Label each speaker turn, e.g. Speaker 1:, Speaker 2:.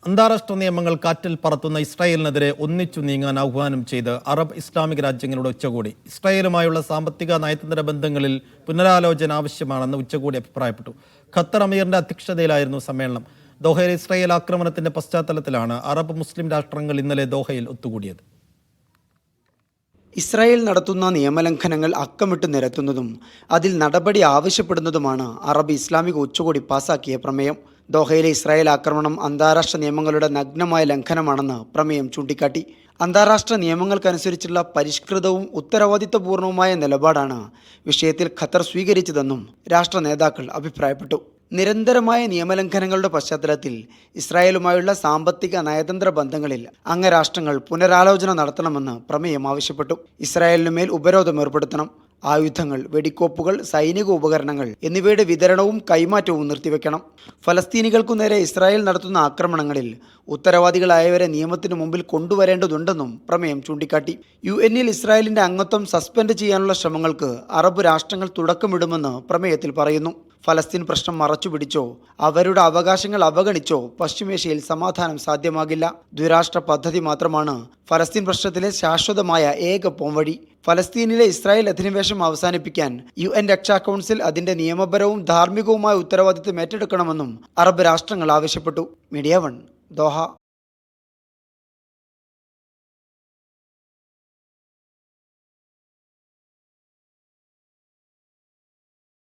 Speaker 1: അന്താരാഷ്ട്ര നിയമങ്ങൾ കാറ്റിൽ പറത്തുന്ന ഇസ്രായേലിനെതിരെ ഒന്നിച്ചു നീങ്ങാൻ ആഹ്വാനം ചെയ്ത് അറബ് ഇസ്ലാമിക് രാജ്യങ്ങളുടെ ഉച്ചകോടി. ഇസ്രായേലുമായുള്ള സാമ്പത്തിക നയതന്ത്ര ബന്ധങ്ങളിൽ പുനരാലോചന ആവശ്യമാണെന്ന് ഉച്ചകോടി അഭിപ്രായപ്പെട്ടു. ഖത്തർ അമീറിന്റെ അധ്യക്ഷതയിലായിരുന്നു സമ്മേളനം. ദോഹയിൽ ഇസ്രായേൽ ആക്രമണത്തിന്റെ പശ്ചാത്തലത്തിലാണ് അറബ് മുസ്ലിം രാഷ്ട്രങ്ങൾ ഇന്നലെ ദോഹയിൽ ഒത്തുകൂടിയത്.
Speaker 2: ഇസ്രായേൽ നടത്തുന്ന നിയമലംഘനങ്ങൾ അക്കമിട്ട് നിരത്തുന്നതും അതിൽ നടപടി ആവശ്യപ്പെടുന്നതുമാണ് അറബ് ഇസ്ലാമിക ഉച്ചകോടി പാസാക്കിയ പ്രമേയം. ദോഹയിലെ ഇസ്രായേൽ ആക്രമണം അന്താരാഷ്ട്ര നിയമങ്ങളുടെ നഗ്നമായ ലംഘനമാണെന്ന് പ്രമേയം ചൂണ്ടിക്കാട്ടി. അന്താരാഷ്ട്ര നിയമങ്ങൾക്കനുസരിച്ചുള്ള പരിഷ്കൃതവും ഉത്തരവാദിത്വപൂർണവുമായ നിലപാടാണ് വിഷയത്തിൽ ഖത്തർ സ്വീകരിച്ചതെന്നും രാഷ്ട്ര നേതാക്കൾ അഭിപ്രായപ്പെട്ടു. നിരന്തരമായ നിയമലംഘനങ്ങളുടെ പശ്ചാത്തലത്തിൽ ഇസ്രായേലുമായുള്ള സാമ്പത്തിക നയതന്ത്ര ബന്ധങ്ങളിൽ അംഗരാഷ്ട്രങ്ങൾ പുനരാലോചന നടത്തണമെന്ന് പ്രമേയം ആവശ്യപ്പെട്ടു. ഇസ്രായേലിനുമേൽ ഉപരോധം ഏർപ്പെടുത്തണം. ആയുധങ്ങൾ, വെടിക്കോപ്പുകൾ, സൈനിക ഉപകരണങ്ങൾ എന്നിവയുടെ വിതരണവും കൈമാറ്റവും നിർത്തിവെക്കണം. ഫലസ്തീനികൾക്കു നേരെ ഇസ്രായേൽ നടത്തുന്ന ആക്രമണങ്ങളിൽ ഉത്തരവാദികളായവരെ നിയമത്തിന് മുമ്പിൽ കൊണ്ടുവരേണ്ടതുണ്ടെന്നും പ്രമേയം ചൂണ്ടിക്കാട്ടി. UN-ൽ ഇസ്രായേലിന്റെ അംഗത്വം സസ്പെൻഡ് ചെയ്യാനുള്ള ശ്രമങ്ങൾക്ക് അറബ് രാഷ്ട്രങ്ങൾ തുടക്കമിടുമെന്ന് പ്രമേയത്തിൽ പറയുന്നു. ഫലസ്തീൻ പ്രശ്നം മറച്ചുപിടിച്ചോ അവരുടെ അവകാശങ്ങൾ അവഗണിച്ചോ പശ്ചിമേഷ്യയിൽ സമാധാനം സാധ്യമാകില്ല. ദ്വിരാഷ്ട്ര പദ്ധതി മാത്രമാണ് ഫലസ്തീൻ പ്രശ്നത്തിലെ ശാശ്വതമായ ഏക പോംവഴി. ഫലസ്തീനിലെ ഇസ്രായേൽ അധിനിവേശം അവസാനിപ്പിക്കാൻ UN രക്ഷാ കൗൺസിൽ അതിന്റെ നിയമപരവും ധാർമ്മികവുമായ ഉത്തരവാദിത്തം ഏറ്റെടുക്കണമെന്നും അറബ് രാഷ്ട്രങ്ങൾ ആവശ്യപ്പെട്ടു. Media 1 Doha.